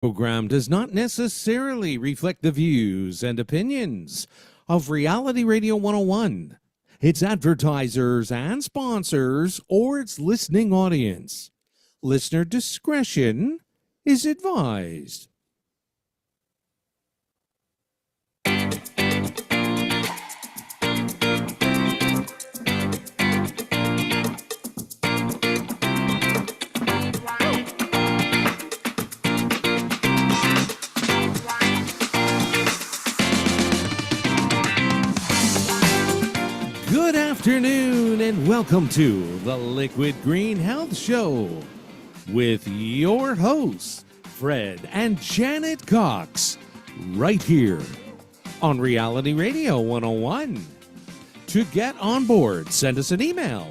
Program does not necessarily reflect the views and opinions of Reality Radio 101, its advertisers and sponsors, or its listening audience. Listener discretion is advised. Good afternoon and welcome to the Liquid Green Health Show with your hosts, Fred and Janet Cox, right here on Reality Radio 101. To get on board, send us an email.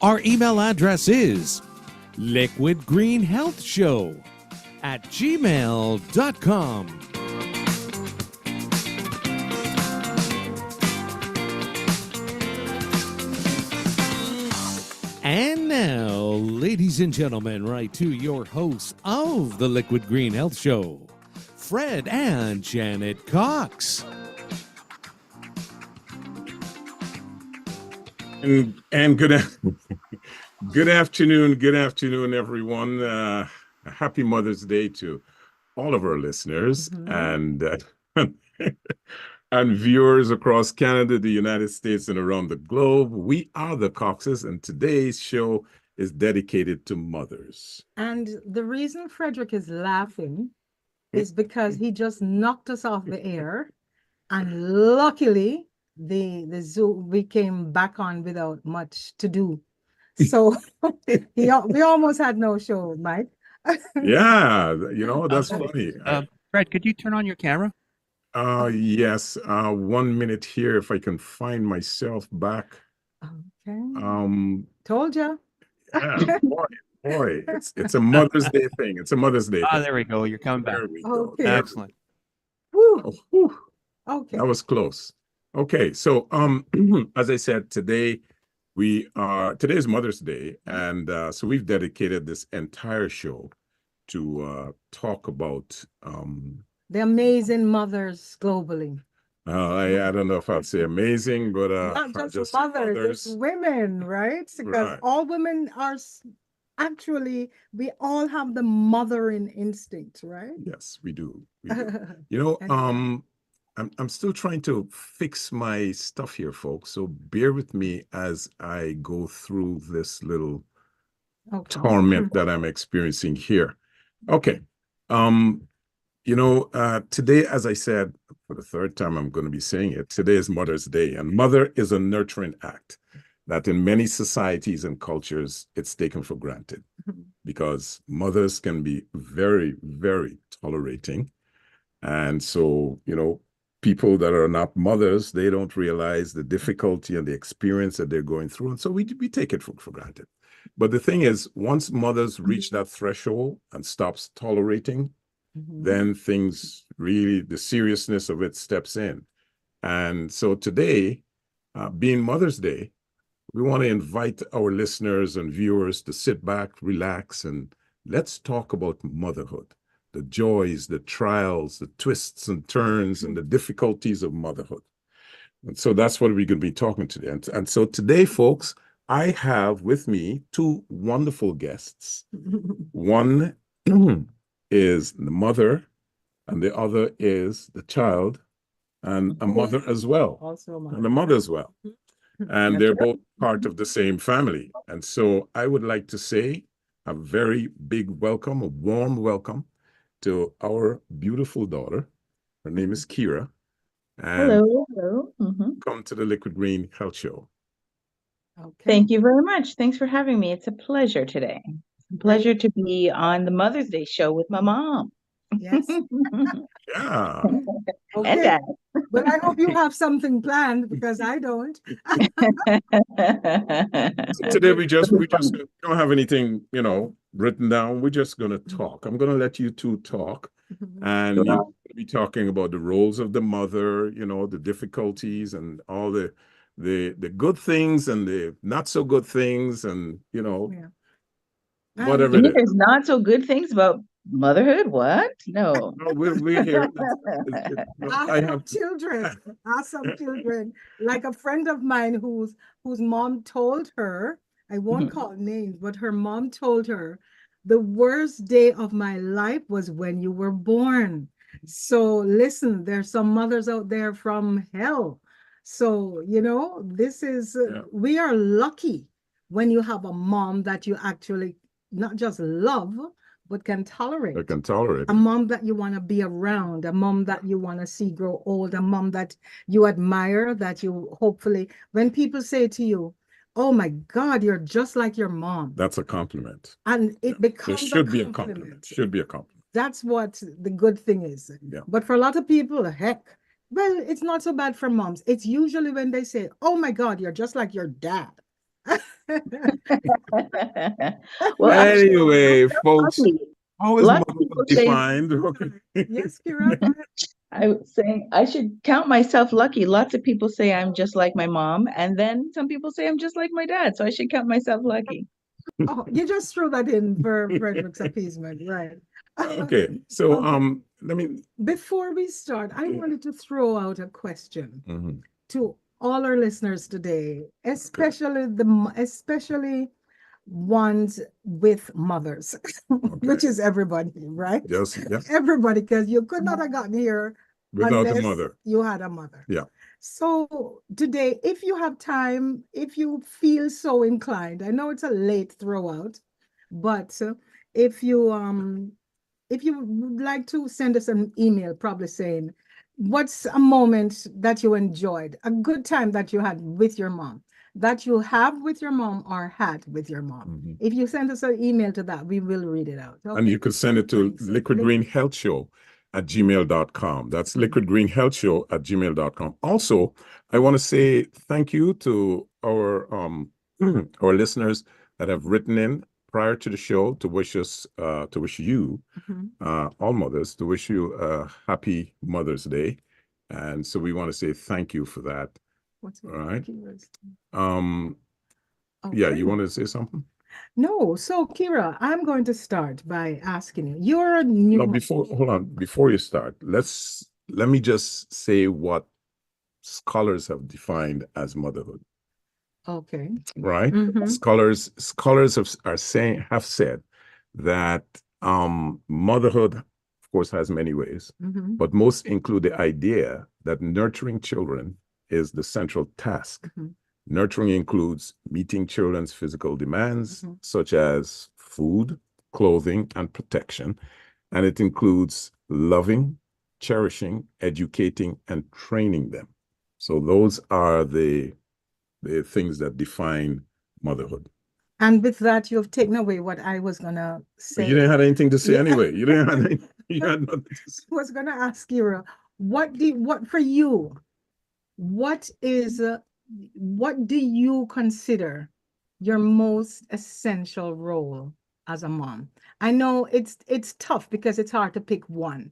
Our email address is liquidgreenhealthshow@gmail.com. And now, ladies and gentlemen, right to your hosts of the Liquid Green Health Show, Fred and Janet Cox. And good afternoon, everyone. Happy Mother's Day to all of our listeners and and viewers across Canada, the United States, and around the globe. We are the Coxes, and today's show is dedicated to mothers. And the reason Frederick is laughing is because he just knocked us off the air, and luckily the Zoom we came back on without much to do. So we almost had no show, Mike. Yeah, that's funny. Fred, could you turn on your camera? Yes. 1 minute here if I can find myself back. Okay. Told you. Yeah, boy, it's a Mother's Day thing. It's a Mother's Day thing. There we go. You're coming back. There we go. Okay. Excellent. Woo. Whew. Okay. That was close. Okay, so as I said, today is Mother's Day, and so we've dedicated this entire show to talk about the amazing mothers globally. I don't know if I'd say amazing, but not just mothers, it's women, right? Because Right. all women are actually, we all have the mothering instinct, right? Yes, we do. I'm still trying to fix my stuff here, folks. So bear with me as I go through this little torment that I'm experiencing here. Okay. Today, as I said, for the third time, I'm going to be saying it. Today is Mother's Day, and mother is a nurturing act that in many societies and cultures, it's taken for granted because mothers can be very, very tolerating. And so, people that are not mothers, they don't realize the difficulty and the experience that they're going through. And so we take it for granted. But the thing is, once mothers reach that threshold and stops tolerating, then things really, the seriousness of it steps in. And so today, being Mother's Day, we want to invite our listeners and viewers to sit back, relax, and let's talk about motherhood, the joys, the trials, the twists and turns, and the difficulties of motherhood. And so that's what we're going to be talking today. And so today, folks, I have with me two wonderful guests. One is the mother, and the other is the child, and a mother as well, and a mother as well. And they're both part of the same family. And so I would like to say a very big welcome, a warm welcome to our beautiful daughter. Her name is Kira. And hello. Welcome to the Liquid Green Health Show. Okay. Thank you very much. Thanks for having me. It's a pleasure today. Pleasure to be on the Mother's Day show with my mom. Yes. Yeah. Okay. And Dad. But I hope you have something planned because I don't. So today we just don't have anything, written down. We're just going to talk. I'm going to let you two talk. And we'll be talking about the roles of the mother, the difficulties and all the good things and the not so good things and, whatever it is. There's not so good things about Motherhood? What? No. No, we're here. No, I Awesome have children, awesome children. Like a friend of mine whose mom told her, I won't Mhm. call names, but her mom told her, the worst day of my life was when you were born. So listen, there's some mothers out there from hell. So, this is, Yeah. we are lucky when you have a mom that you actually not just love, but can I tolerate. can tolerate A it. mom that you want to be around, a mom that you want to see grow old, a mom that you admire, that you hopefully, when people say to you, oh my God, you're just like your mom, That's a compliment. and Yeah. it It becomes a should be a compliment. compliment. Should be a compliment. That's what the good thing is. Yeah. But for a lot of people, heck, well, it's not so bad for moms. It's usually when they say, oh my God, you're just like your dad. Well, actually, Anyway, folks, lucky. how is Lots of people motherhood say, defined? Okay. Yes, Kira, go ahead. I would say I should count myself lucky. Lots of people say I'm just like my mom, and then some people say I'm just like my dad. So I should count myself lucky. Oh, you just threw that in for Frederick's appeasement, right? Okay. So Okay. let me Before we start, I wanted to throw out a question Mhm. to all our listeners today, especially ones with mothers, which Okay. is everybody, right? Just yeah, Everybody, because you could not have gotten here without a unless mother. you had a mother. Yeah. So today, if you have time, if you feel so inclined, I know it's a late throwout, but if you would like to send us an email, probably saying what's a moment that you enjoyed, a good time that you had with your mom, that you have with your mom or had with your mom. Mhm. If you send us an email to that, we will read it out. And Okay? you could send it to Thanks. liquidgreenhealthshow@gmail.com. That's liquidgreenhealthshow@gmail.com. Also, I want to say thank you to our our listeners that have written in prior to the show to wish us to wish you Mhm. all mothers to wish you a happy Mother's Day. And so we want to say thank you for that. What's All it? right. Kira's. Yeah, Okay. you wanted to say something? No, so Kira, I'm going to start by asking you. You're a new No, mom. hold on. Before you start, let me just say what scholars have defined as motherhood. Okay. Right? Mhm. Scholars have said that motherhood, of course, has many ways, Mhm. but most include the idea that nurturing children is the central task. Mhm. Nurturing includes meeting children's physical demands, Mhm. such as food, clothing, and protection. And it includes loving, cherishing, educating, and training them. So those are the things that define motherhood. And with that, you've taken away what I was gonna You say. didn't have anything to say Yeah. anyway. You didn't have anything, you had nothing to say. I was gonna ask Kira, what for you, what is what do you consider your most essential role as a mom? I know it's tough because it's hard to pick one,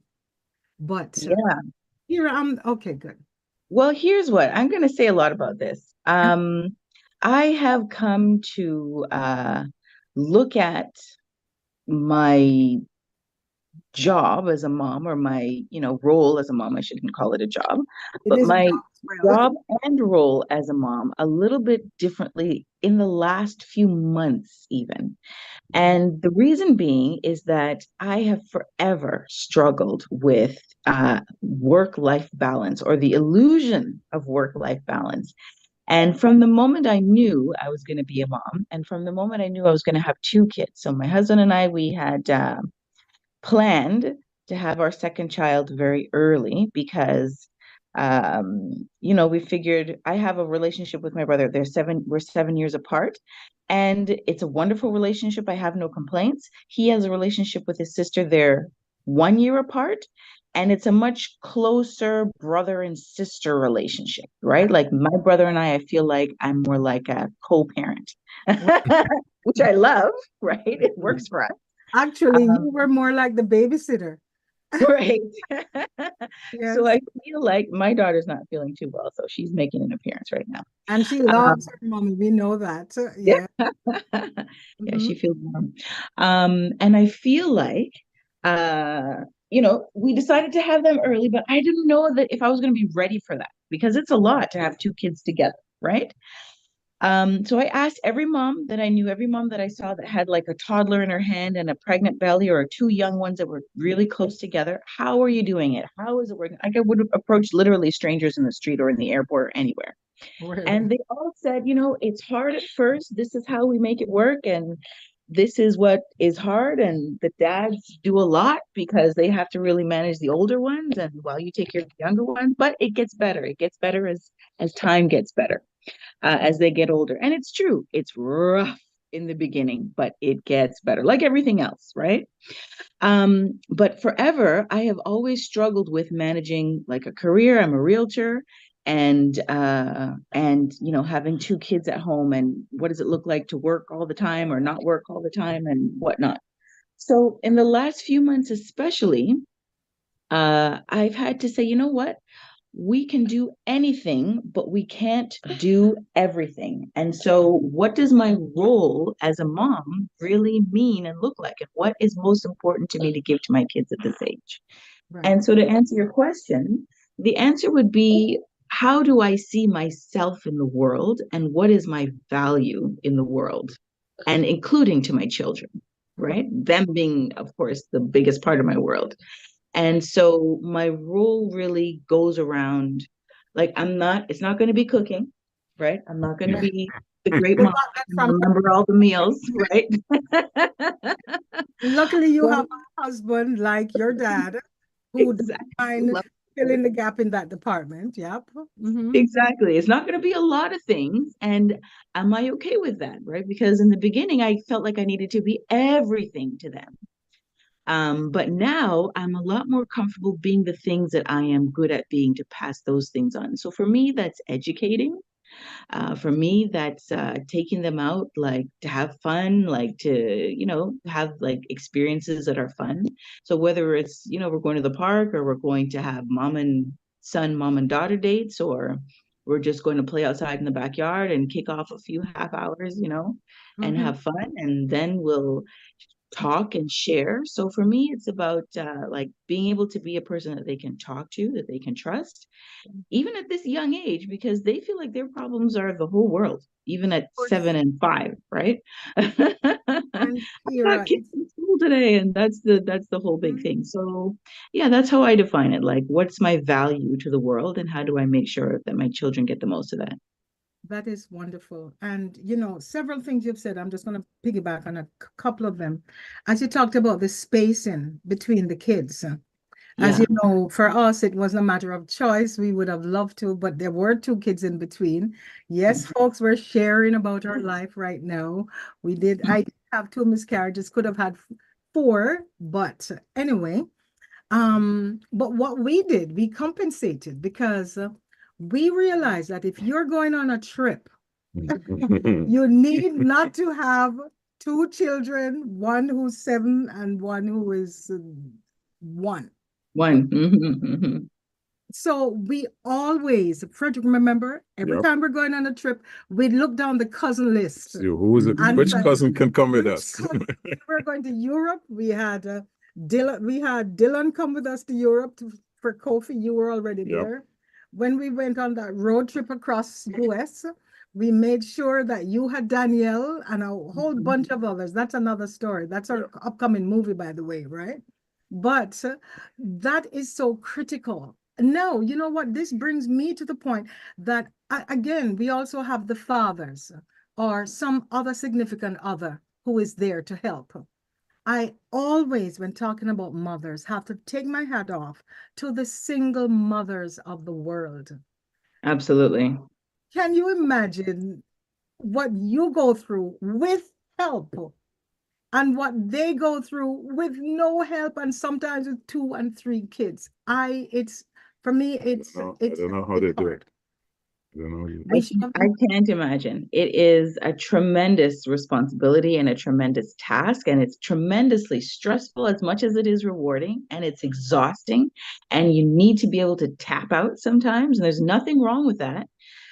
but Yeah. Kira, I'm okay, good. Well, here's what I'm going to say a lot about this. I have come to look at my job as a mom, or my, role as a mom. I shouldn't call it a job, It but is a my job as well. job and role as a mom a little bit differently in the last few months, even. And the reason being is that I have forever struggled with work-life balance, or the illusion of work-life balance. And from the moment I knew I was going to be a mom, and from the moment I knew I was going to have two kids, so my husband and I, we had planned to have our second child very early because we figured, I have a relationship with my brother. We're 7 years apart, and it's a wonderful relationship. I have no complaints. He has a relationship with his sister. They're 1 year apart, and it's a much closer brother and sister relationship, right? Like my brother and I feel like I'm more like a co-parent, which I love, right? It works for us. Actually, you were more like the babysitter. Right. So Yes. I feel like my daughter's not feeling too well, so she's making an appearance right now. And she Um, loves her mommy. We know that. yeah. Yeah. Yeah, Mhm. she feels warm. And I feel like we decided to have them early, but I didn't know that if I was going to be ready for that because it's a lot to have two kids together, right? So I asked every mom that I knew, every mom that I saw that had like a toddler in her hand and a pregnant belly or two young ones that were really close together, how are you doing it? How is it working? Like I would approach literally strangers in the street or in the airport or anywhere. And Really? they all said, it's hard at first. This is how we make it work. And this is what is hard. And the dads do a lot because they have to really manage the older ones and while you take care of the younger ones. But it gets better. It gets better as time gets better, as they get older. And it's true. It's rough in the beginning, but it gets better, like everything else, right? But forever, I have always struggled with managing like a career. I'm a realtor and having two kids at home and what does it look like to work all the time or not work all the time and whatnot. So in the last few months, especially, I've had to say, you know what? We can do anything, but we can't do everything. And so, what does my role as a mom really mean and look like? And what is most important to me to give to my kids at this age? Right. And so, to answer your question, the answer would be how do I see myself in the world and what is my value in the world? And including to my children, right? Them being, of course, the biggest part of my world. And so my role really goes around like it's not going to be cooking, right? I'm not going to Yeah. be the great You mom got that and from remember all the meals, right? luckily you But have a husband like your dad who doesn't exactly. mind Love filling the gap in that department. Yep. Mm-hmm. exactly. It's not going to be a lot of things. And am I okay with that, right? Because in the beginning, I felt like I needed to be everything to them. But now I'm a lot more comfortable being the things that I am good at being to pass those things on. So for me, that's educating. For me, that's taking them out, like to have fun, like to, have like experiences that are fun. So whether it's, we're going to the park or we're going to have mom and son, mom and daughter dates, or we're just going to play outside in the backyard and kick off a few half hours, and Mm-hmm. have fun. And then we'll talk and share. So for me, it's about like being able to be a person that they can talk to, that they can trust, even at this young age, because they feel like their problems are the whole world, even at 7 and 5, right? I've And got Kira, kids in school today, and that's the whole big Mhm. thing. So yeah, that's how I define it. Like, what's my value to the world, and how do I make sure that my children get the most of that? That is wonderful. And, several things you've said, I'm just going to piggyback on a couple of them. As you talked about the spacing between the kids, as Yeah. you know, for us, it wasn't a matter of choice. We would have loved to, but there were two kids in between. Yes, folks, we're sharing about our life right now. I did have two miscarriages, could have had four, but anyway. But what we did, we compensated because we realized that if you're going on a trip, you need not to have two children, one who's 7 and one who is 1. One. Mhm. So we always, Frederick, remember, every Yep. time we're going on a trip, we look down the cousin list. See who's it, And which say, cousin can come with which us? cousin- we're going to Europe. We had Dylan come with us to Europe for Kofi. You were already Yep. there. When we went on that road trip across US, we made sure that you had Danielle and a whole bunch of others. That's another story. That's our upcoming movie, by the way, right? But that is so critical. No, you know what? This brings me to the point that, again, we also have the fathers or some other significant other who is there to help. I always, when talking about mothers, have to take my hat off to the single mothers of the world. Absolutely. Can you imagine what you go through with help and what they go through with no help and sometimes with 2 and 3 kids? It's for me, I don't know how they do hard. it. I don't know. We should have I can't imagine. It is a tremendous responsibility and a tremendous task, and it's tremendously stressful as much as it is rewarding, and it's exhausting. And you need to be able to tap out sometimes, and there's nothing wrong with that.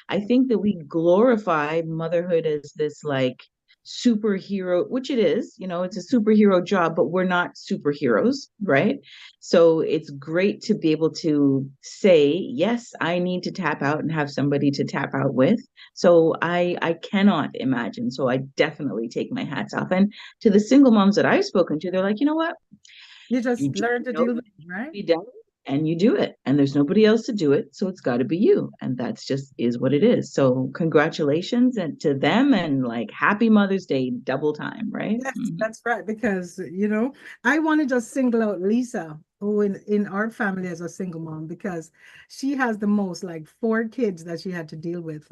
I think that we glorify motherhood as this like superhero, which it is, it's a superhero job, but we're not superheroes, right? So it's great to be able to say, yes, I need to tap out and have somebody to tap out with. So I cannot imagine. So I definitely take my hats off. And to the single moms that I've spoken to, they're like, you know what? You just You learn to know deal with it, right? be done and you do it, and there's nobody else to do it, so it's got to be you, and that's just is what it is. So congratulations and to them, and like happy Mother's Day double time, right? Yes, that's right. Because, I want to just single out Lisa, who in our family as a single mom, because she has the most, like 4 kids that she had to deal with.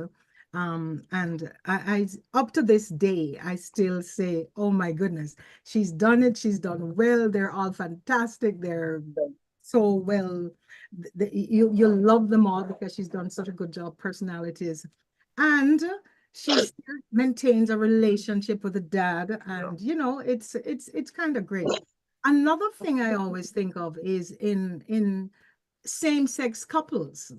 And I up to this day, I still say, oh my goodness, she's done it. She's done well. They're all fantastic. They're so well. You love them all because she's done such a good job, personalities. And she still maintains a relationship with the dad, and it's kind of great. Another thing I always think of is in same-sex couples,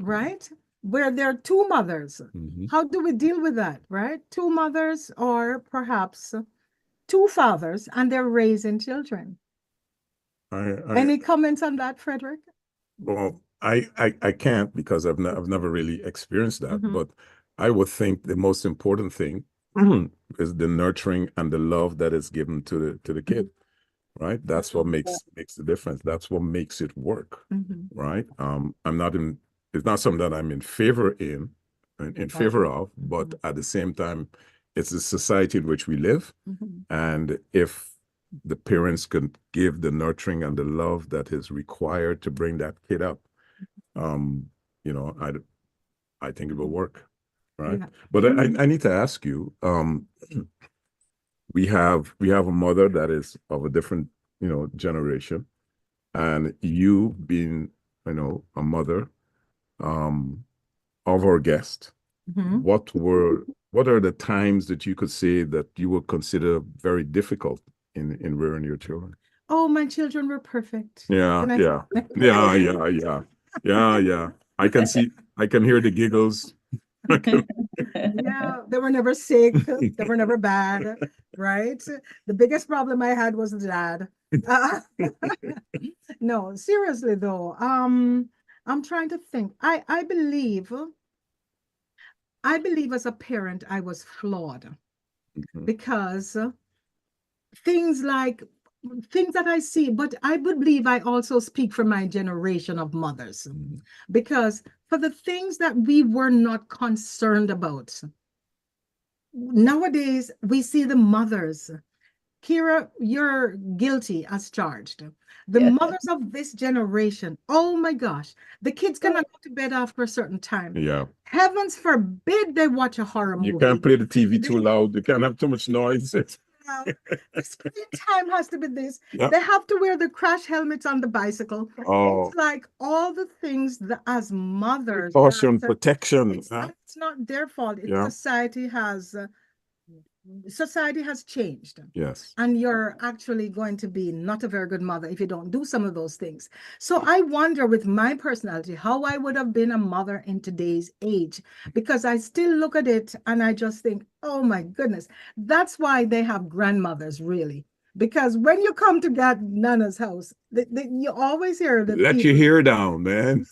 right? Where there are 2 mothers. Mhm. How do we deal with that, right? 2 mothers or perhaps 2 fathers, and they're raising children. Any comments on that, Frederick? Well, I can't because I've never really experienced that, Mhm. but I would think the most important thing is the nurturing and the love that is given to the kid, right? That's what makes the difference. That's what makes it work, Mhm. right? I'm not in. It's not something that I'm in favor of, but at the same time, it's the society in which we live, Mhm. and if the parents can give the nurturing and the love that is required to bring that kid up, um, you know, I think it will work, right? Yeah. But I need to ask you, we have a mother that is of a different, generation, and you being, a mother, of our guest, Mhm. what are the times that you could say that you would consider very difficult in rearing your children? Oh, my children were perfect. Yeah, Can I yeah, yeah, yeah, yeah, yeah, yeah. I can hear the giggles. Yeah, they were never sick. They were never bad, right? The biggest problem I had was the dad. Uh, no, seriously though, I'm trying to think. I believe as a parent I was flawed Mhm. because things like things that I see, but I would believe I also speak for my generation of mothers because for the things that we were not concerned about, nowadays we see the mothers. Kira, you're guilty as charged. The Yes. mothers of this generation, oh my gosh, the kids cannot go to bed after a certain time. Yeah. Heavens forbid they watch a horror You movie. can't play the TV too loud. You can't have too much noise. The screen time has to be this. Yeah. They have to wear the crash helmets on the bicycle. Oh, It's like all the things that as mothers, caution, protection. it's not their fault. Yeah. Society has changed. Yes. And you're actually going to be not a very good mother if you don't do some of those things. So I wonder with my personality how I would have been a mother in today's age, because I still look at it and I just think, oh my goodness, that's why they have grandmothers, really. Because when you come to that Nana's house, you always hear the Let your hair down, man.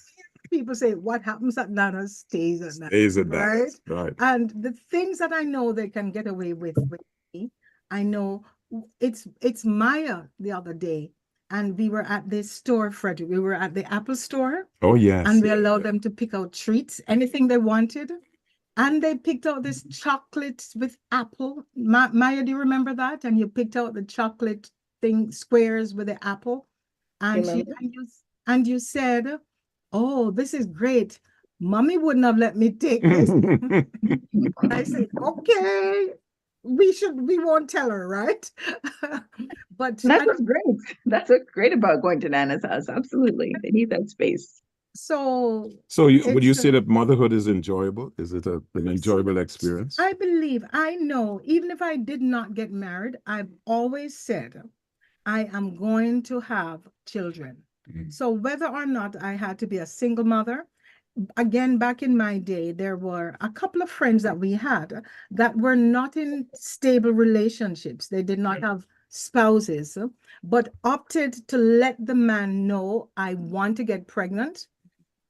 people say, what happens at Nana's stays at Nana's, Stays at right? that. Right. And the things that I know they can get away with me, I know it's Maya the other day, and we were at this store, Frederick. We were at the Apple store, Oh, yes. and we allowed them to pick out treats, anything they wanted. And they picked out this chocolate with apple. Maya, do you remember that? And you picked out the chocolate thing, squares with the apple. And Remember? and you said, oh, this is great. Mommy wouldn't have let me take this. I said, okay, we won't tell her, right? But That's what's great. That's what's great about going to Nana's house. Absolutely. They need that space. so So would you it's say that motherhood is enjoyable? Is it an enjoyable experience? I believe, I know, even if I did not get married, I've always said I am going to have children. So whether or not I had to be a single mother, again, back in my day, there were a couple of friends that we had that were not in stable relationships. They did not have spouses, but opted to let the man know, I want to get pregnant.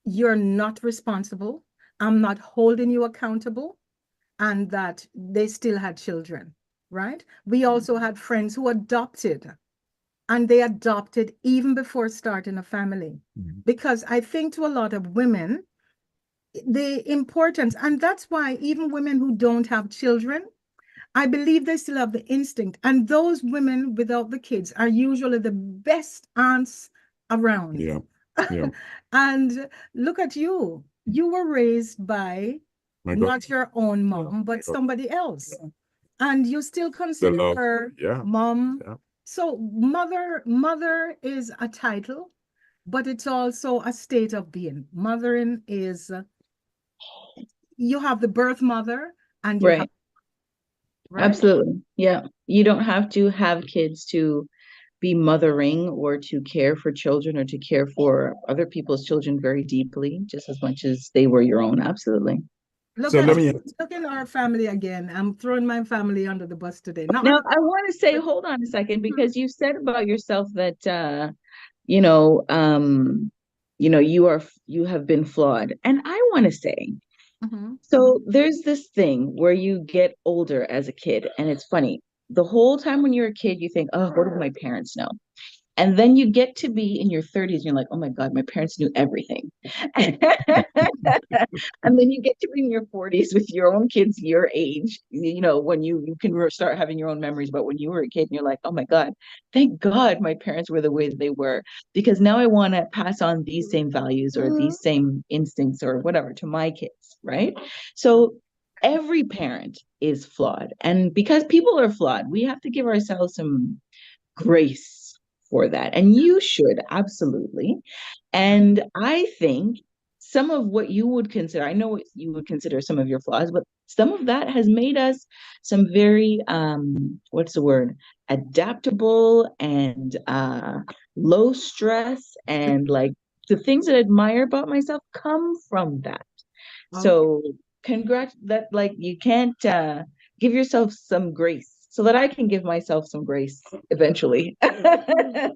You're not responsible. I'm not holding you accountable. And that they still had children, right? We also had friends who adopted, and they adopted even before starting a family. Because I think to a lot of women, the importance, and that's why even women who don't have children, I believe they still have the instinct. And those women without the kids are usually the best aunts around. Yeah. Yeah. And look at you. You were raised by My God. not your own mom, but somebody else. And you still consider love. her Yeah. mom. Yeah. So mother is a title, but it's also a state of being. Mothering is, you have the birth mother and you have, Right. right? Absolutely. Yeah. You don't have to have kids to be mothering or to care for children or to care for other people's children very deeply, just as much as they were your own. Absolutely. Look So at let me, look at our family again. I'm throwing my family under the bus today. Not Now, under, I want to say, but hold on a second, because you said about yourself that you know, you have been flawed. And I want to say, Mhm. so there's this thing where you get older as a kid, and it's funny. The whole time when you're a kid, you think, oh, what do my parents know? And then you get to be in your 30s, and you're like, oh my God, my parents knew everything. And then you get to be in your 40s with your own kids your age, when you can start having your own memories about when you were a kid, and you're like, oh my God, thank God my parents were the way that they were, because now I want to pass on these same values or these same instincts or whatever to my kids, right? So every parent is flawed. And because people are flawed, we have to give ourselves some grace for that. And you should absolutely. And I think some of what you would consider, I know what you would consider some of your flaws, but some of that has made us some very, what's the word? Adaptable and low stress, and like the things that I admire about myself come from that. Okay. So congrats that, like, you can't give yourself some grace so that I can give myself some grace eventually. I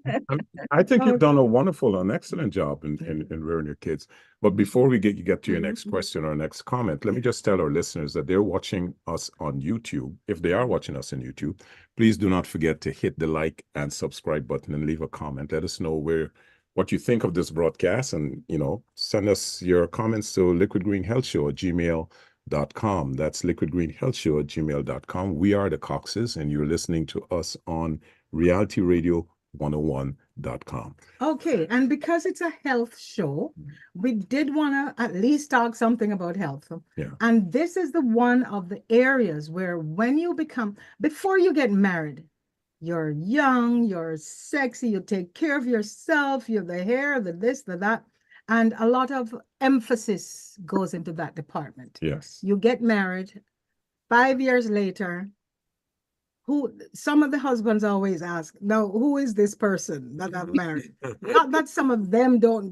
think you've Okay. done a wonderful and excellent job in rearing your kids. But before we get to your next question or next comment, let me just tell our listeners that they're watching us on YouTube. If they are watching us on YouTube, please do not forget to hit the like and subscribe button and leave a comment. Let us know what you think of this broadcast, and send us your comments to liquidgreenhealthshow@gmail.com. That's liquidgreenhealthshow@gmail.com. We are the Coxes, and you're listening to us on Reality Radio 101.com. Okay, and because it's a health show, we did want to at least talk something about health. Yeah. And this is the one of the areas where before you get married, you're young, you're sexy, you take care of yourself, you have the hair, the this, the that, and a lot of emphasis goes into that department. Yes. You get married, 5 years later, some of the husbands always ask, now, who is this person that I've married? Not that some of them don't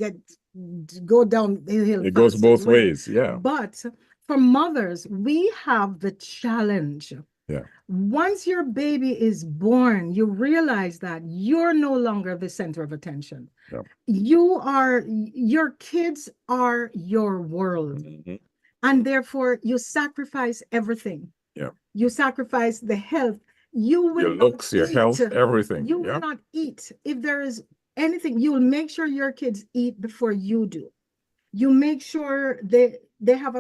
go down the hill. It goes fast both as well. ways. Yeah. But for mothers, we have the challenge. Yeah. Once your baby is born, you realize that you're no longer the center of attention. Yeah. Your kids are your world. And therefore you sacrifice everything. Yeah. You sacrifice the health. You will Your looks, your health, everything. You will not eat. If there is anything, you will make sure your kids eat before you do. You make sure they have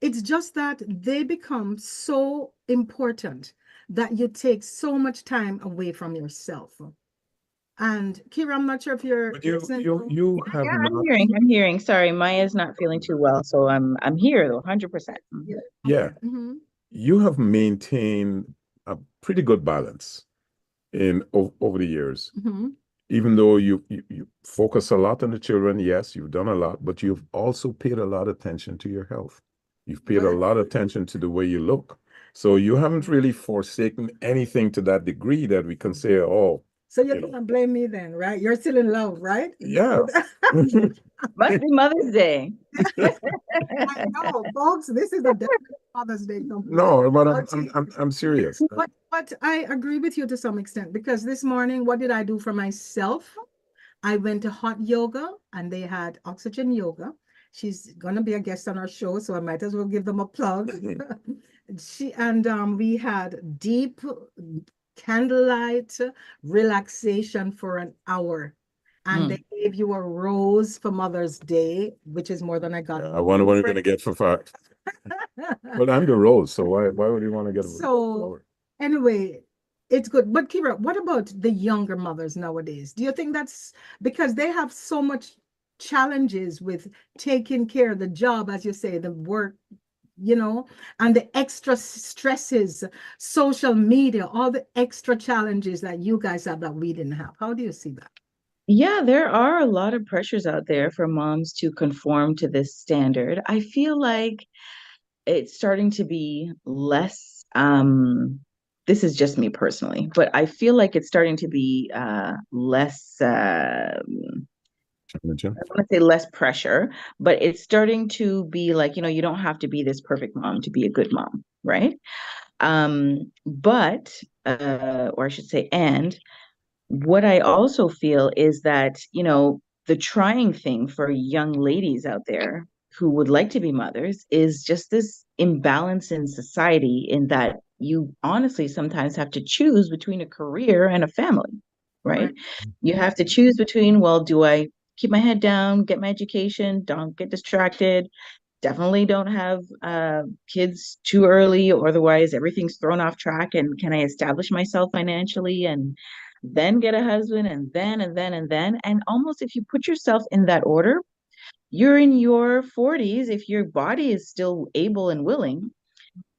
it's just that they become so important that you take so much time away from yourself. And Kira, I'm not sure if you're But listening. you have Yeah, not. I'm hearing. Sorry, Maya's not feeling too well, so I'm here though, 100%. Yeah. Mm-hmm. You have maintained a pretty good balance over the years. Mm-hmm. Even though you focus a lot on the children, yes, you've done a lot, but you've also paid a lot of attention to your health. You've paid a lot of attention to the way you look. So you haven't really forsaken anything to that degree that we can say, oh, So you You know. can't blame me then, right? You're still in love, right? Yeah. Must be Mother's Day. I know, folks, this is a definite Father's Day company. No, but Okay. I'm serious. But I agree with you to some extent, because this morning, what did I do for myself? I went to hot yoga, and they had oxygen yoga. She's gonna be a guest on our show, so I might as well give them a plug. We had deep candlelight relaxation for an hour. And Hmm. they gave you a rose for Mother's Day, which is more than I got. Yeah, I wonder what you're gonna get for five. Well, I'm the rose, so why would you want to get a So flower? anyway, it's good. But Kira, what about the younger mothers nowadays? Do you think that's because they have so much challenges with taking care of the job, as you say, the work, and the extra stresses, social media, all the extra challenges that you guys have that we didn't have? How do you see that? Yeah, there are a lot of pressures out there for moms to conform to this standard. I feel like it's starting to be less, this is just me personally, but I feel like it's starting to be less, I want to say less pressure, but it's starting to be like, you don't have to be this perfect mom to be a good mom, right? But, or I should say, and what I also feel is that, the trying thing for young ladies out there who would like to be mothers is just this imbalance in society, in that you honestly sometimes have to choose between a career and a family, right? Right. You have to choose between, well, do I keep my head down, get my education, don't get distracted, definitely don't have kids too early, or otherwise everything's thrown off track, and can I establish myself financially and then get a husband, and then, and almost if you put yourself in that order, you're in your 40s, if your body is still able and willing.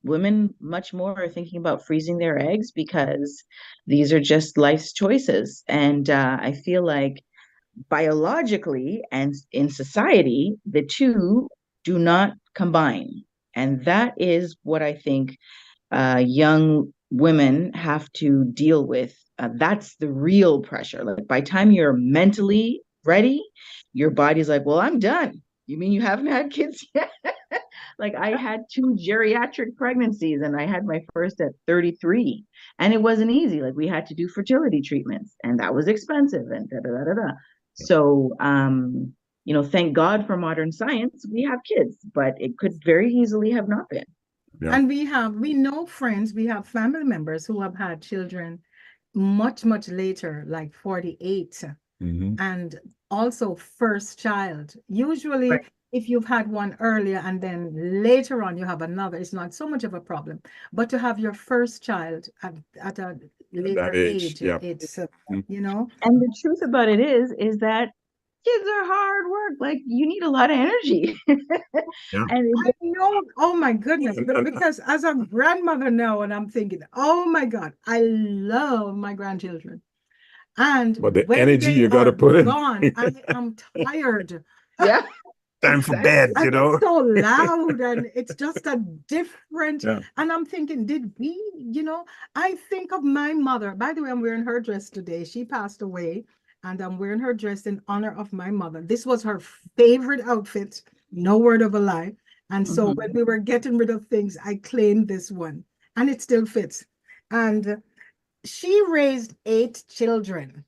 Women much more are thinking about freezing their eggs, because these are just life's choices. And I feel like biologically and in society, the two do not combine. And that is what I think young women have to deal with. That's the real pressure. Like, by the time you're mentally ready, your body's like, well, I'm done. You mean you haven't had kids yet? Like, I had two geriatric pregnancies, and I had my first at 33, and it wasn't easy. Like, we had to do fertility treatments, and that was expensive, and da da da da da. So, thank God for modern science, we have kids, but it could very easily have not been. Yeah. And we know friends, we have family members who have had children much, much later, like 48, Mhm. and also first child. Usually, if you've had one earlier and then later on you have another, it's not so much of a problem. But to have your first child at a later That age, age, yeah. it's, Mm. And the truth about it is that kids are hard work. Like, you need a lot of energy. Yeah. And I know, oh my goodness, And- because as a grandmother now, and I'm thinking, oh my God, I love my grandchildren. And But the when energy they you got are to put in. gone, I am tired. yeah, Time for exactly. bed, And it's so loud, and it's just a different. Yeah. And I'm thinking, did we, I think of my mother. By the way, I'm wearing her dress today. She passed away, and I'm wearing her dress in honor of my mother. This was her favorite outfit, no word of a lie. And so when Mhm. we were getting rid of things, I claimed this one, and it still fits. And she raised 8 children,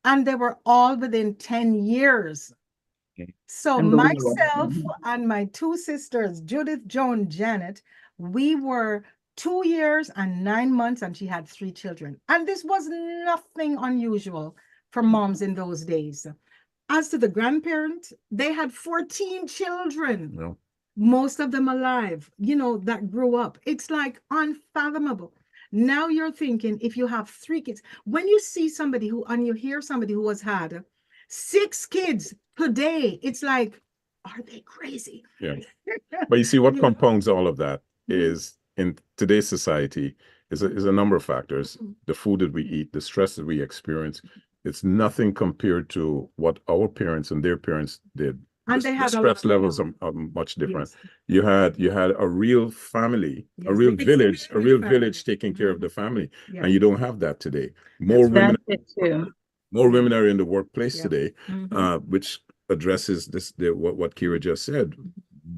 and they were all within 10 years. So Unbelievable. myself Mhm. and my two sisters, Judith, Joan, Janet, we were 2 years and 9 months, and she had 3 children. And this was nothing unusual for moms in those days. As to the grandparents, they had 14 children, Yeah. most of them alive, that grew up. It's like unfathomable. Now you're thinking, if you have 3 kids, when you see somebody and you hear somebody who has had 6 kids today, it's like, are they crazy? Yeah. But you see, what You know? compounds all of that Mhm. is, in today's society, is a number of factors. Mhm. The food that we eat, the stress that we experience, it's nothing compared to what our parents and their parents did And they the had a stress lot levels more. are much different. Yes. You had a real family, a Yes, real the village, a extended real family. village taking care of Mhm. the family, Yeah, and you don't have that today. that's right. That's it too. More women are in the workplace Yeah. today, Mhm. which addresses what Kira just said.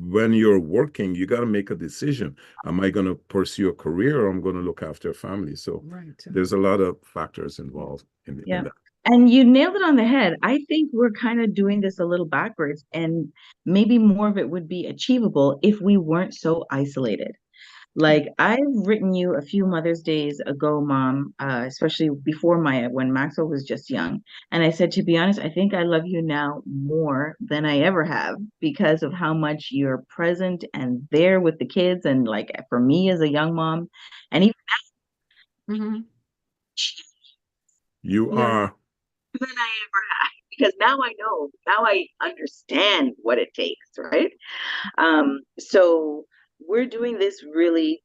When you're working, you got to make a decision. Am I going to pursue a career, or I'm going to look after a family? So Right. there's a lot of factors involved in Yeah. that. And you nailed it on the head. I think we're kind of doing this a little backwards, and maybe more of it would be achievable if we weren't so isolated. Like I've written you a few Mother's Days ago, Mom, especially before Maya, when Maxwell was just young. And I said, to be honest, I think I love you now more than I ever have because of how much you're present and there with the kids. And like for me as a young mom, and even Mhm. You Yeah. are. than I ever have, because now I know, now I understand what it takes, right? So we're doing this really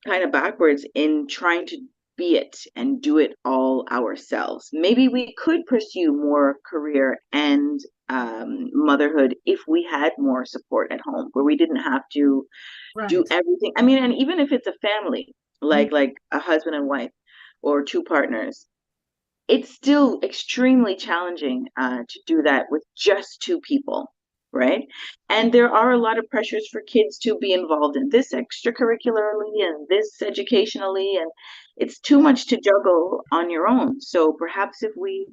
kind of backwards in trying to be it and do it all ourselves. Maybe we could pursue more career and motherhood if we had more support at home, where we didn't have to do Right. everything. I mean, and even if it's a family, Mhm. like a husband and wife or two partners, it's still extremely challenging to do that with just two people, right? And there are a lot of pressures for kids to be involved in this extracurricularly and this educationally, and it's too much to juggle on your own. So perhaps if we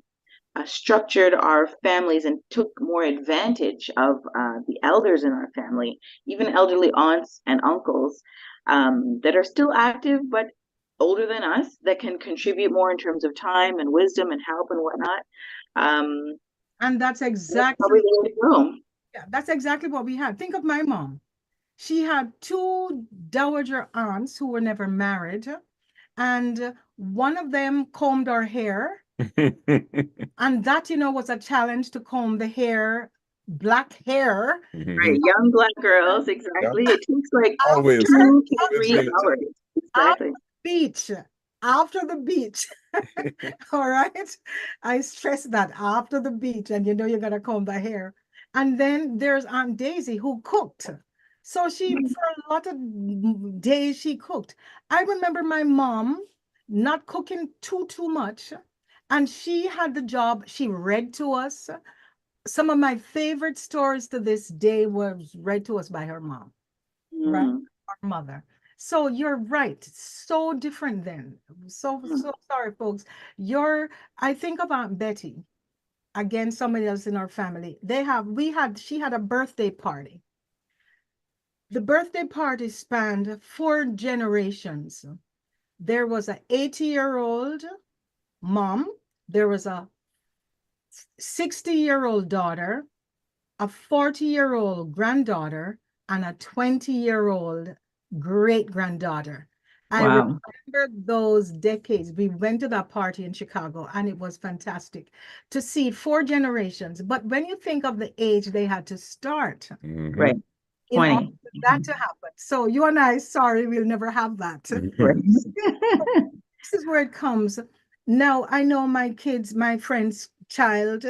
structured our families and took more advantage of the elders in our family, even elderly aunts and uncles that are still active but older than us, that can contribute more in terms of time and wisdom and help and whatnot. Um, And that's that's exactly, probably the way to go. yeah, that's exactly what we had. Think of my mom. She had two dowager aunts who were never married, and one of them combed our hair. And that, was a challenge to comb the hair, black hair. Right, young Black girls, exactly. It takes like Always, 2 to 3 been a hours. After Exactly. the beach, after the beach. All right. I stress that after the beach, and you got to comb the hair. And then there's Aunt Daisy who cooked. So for a lot of days, she cooked. I remember my mom not cooking too much. And she had the job, she read to us. Some of my favorite stories to this day was read to us by her mom, right? Mm. Our mother. So you're right. So different then. So sorry, folks. I think of Aunt Betty, again, somebody else in our family. She had a birthday party. The birthday party spanned 4 generations. There was an 80-year-old mom, there was a 60-year-old daughter, a 40-year-old granddaughter, and a 20-year-old great-granddaughter. I Wow. remember those decades. We went to that party in Chicago, and it was fantastic to see 4 generations. But when you think of the age they had to start Right. in order 20. for that to happen. So you and I, sorry, we'll never have that. Right. This is where it comes. Now, I know my friend's child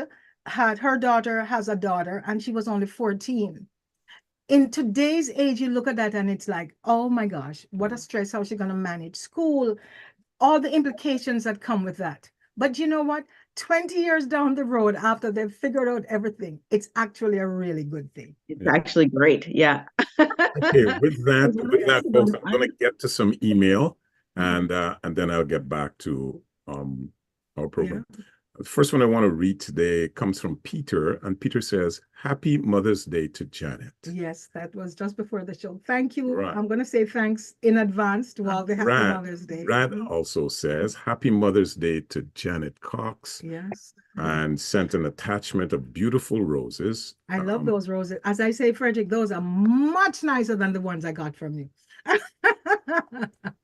her daughter has a daughter, and she was only 14. In today's age, you look at that and it's like, oh my gosh, what a stress. How's she going to manage school? All the implications that come with that. But you know what? 20 years down the road, after they've figured out everything, it's actually a really good thing. It's actually great. Yeah. Okay, with that, Because when I asked folks, about I'm gonna get to some email, and then I'll get back to our program. The first one I want to read today comes from Peter, and Peter says, "Happy Mother's Day to Janet." Yes, that was just before the show. Thank you. Right. I'm going to say thanks in advance to all the Happy Brad, Mother's Day. Brad also says, "Happy Mother's Day to Janet Cox," Yes. and sent an attachment of beautiful roses. I love those roses. As I say, Frederick, those are much nicer than the ones I got from you.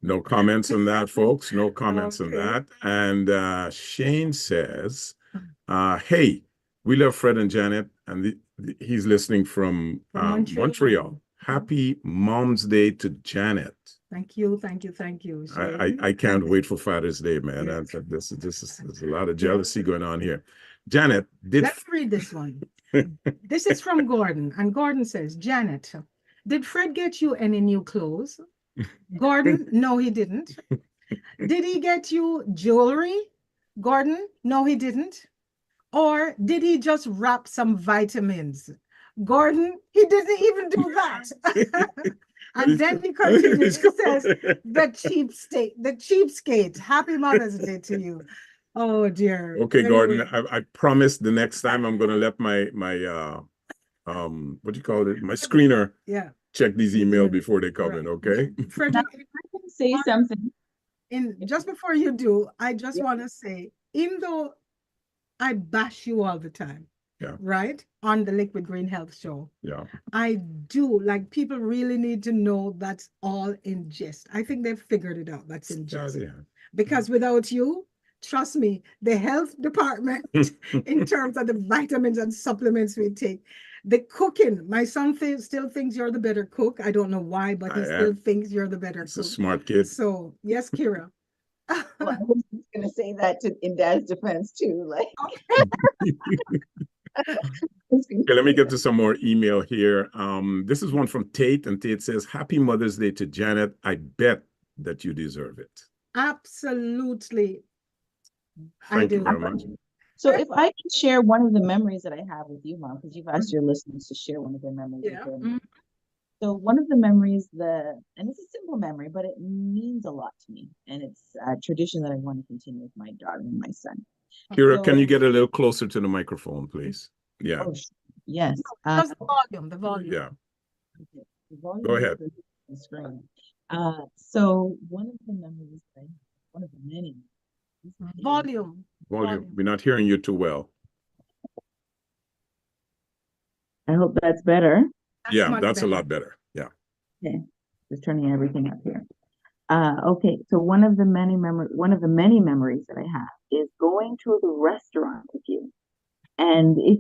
No comments on that, folks. No comments on Okay. that. And Shane says, hey, we love Fred and Janet, and he's listening from Montreal. Happy Mom's Day to Janet. Thank you, thank you, thank you. I can't wait for Father's Day, man. Yes. There's a lot of jealousy going on here. Janet, Let's read this one. This is from Gordon, and Gordon says, Janet, did Fred get you any new clothes? Gordon, no, he didn't. Did he get you jewelry? Gordon, no, he didn't. Or did he just wrap some vitamins? Gordon, he didn't even do that. And then he continues, he says, the cheapskate. Happy Mother's Day to you. Oh dear. Okay, Anyway, Gordon, I promise the next time I'm gonna let my what do you call it? My screener yeah. check these emails before they come Right. in, okay? Now, Frederick, if I can say something. just before you do, I just want to say, even though I bash you all the time, Yeah. right, on the Liquid Green Health Show, Yeah. I do, like, people really need to know that's all in jest. I think they've figured it out. That's in jest. Yeah. Because without you, trust me, the health department, in terms of the vitamins and supplements we take, the cooking, my son still thinks you're the better cook. I don't know why, but he still thinks you're the better He's a cook. smart kid. So, yes, Kira. Well, I was just gonna say that in Dad's defense too. Like, Okay, let me get to some more email here. This is one from Tate, and Tate says, Happy Mother's Day to Janet. I bet that you deserve it. Absolutely. Thank you very much. so if I can share one of the memories that I have with you, Mom, because you've asked your listeners to share one of their memories with them. Mm-hmm. So one of the memories and it's a simple memory, but it means a lot to me. And it's a tradition that I want to continue with my daughter and my son. Kira, can you get a little closer to the microphone, please? Yeah. Oh, yes. Just the volume. Yeah. Okay. The volume Go ahead. is the screen. So one of the memories that I have, one of the many. Volume. We're not hearing you too well. I hope that's better. That's a lot better. Yeah. Okay. Just turning everything up here. Okay, so one of the many memories that I have is going to the restaurant with you. And if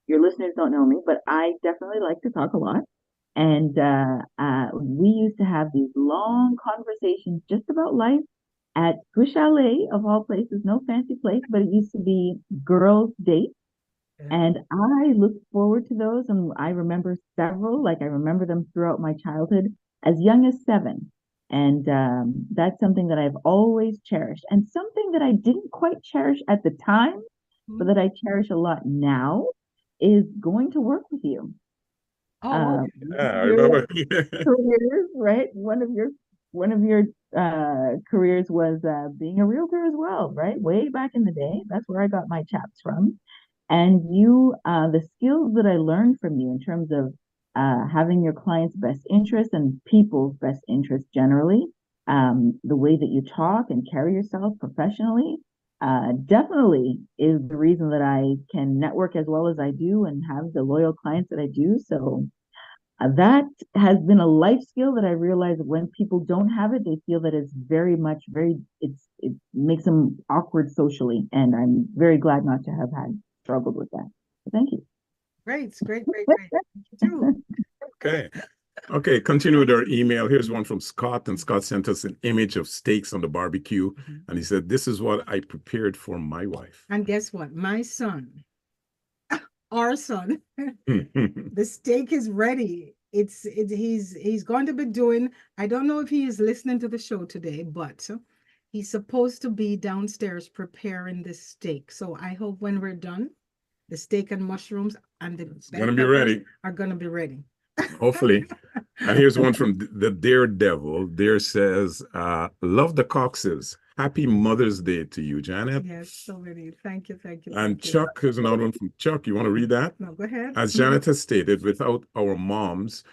your listeners don't know me, but I definitely like to talk a lot. And we used to have these long conversations just about life at Swiss Chalet, of all places, no fancy place, but it used to be girls' dates. And I look forward to those, and I remember several, like I remember them throughout my childhood, as young as 7. And that's something that I've always cherished, and something that I didn't quite cherish at the time, but that I cherish a lot now, is going to work with you. I remember. Careers, right? One of your careers was being a realtor as well, right? Way back in the day, that's where I got my chaps from. And you, the skills that I learned from you in terms of having your client's best interest and people's best interest generally, the way that you talk and carry yourself professionally, definitely is the reason that I can network as well as I do and have the loyal clients that I do. So that has been a life skill that I realize that when people don't have it, they feel that it's it makes them awkward socially. And I'm very glad not to have struggled with that. So thank you. Great. Thank you too. Okay, continue with our email. Here's one from Scott, and Scott sent us an image of steaks on the barbecue, and he said, "This is what I prepared for my wife." And guess what? My son, our son, the steak is ready. He's going to be doing, I don't know if he is listening to the show today, but he's supposed to be downstairs preparing the steak. So I hope when we're done, the steak and mushrooms and the gonna be ready. Are going to be ready. Hopefully. And here's one from the Daredevil. Dare says, love the Coxes. Happy Mother's Day to you, Janet. Yes, so many. Thank you. And Chuck, here's another one from Chuck. You want to read that? No, go ahead. As Janet has stated, without our moms,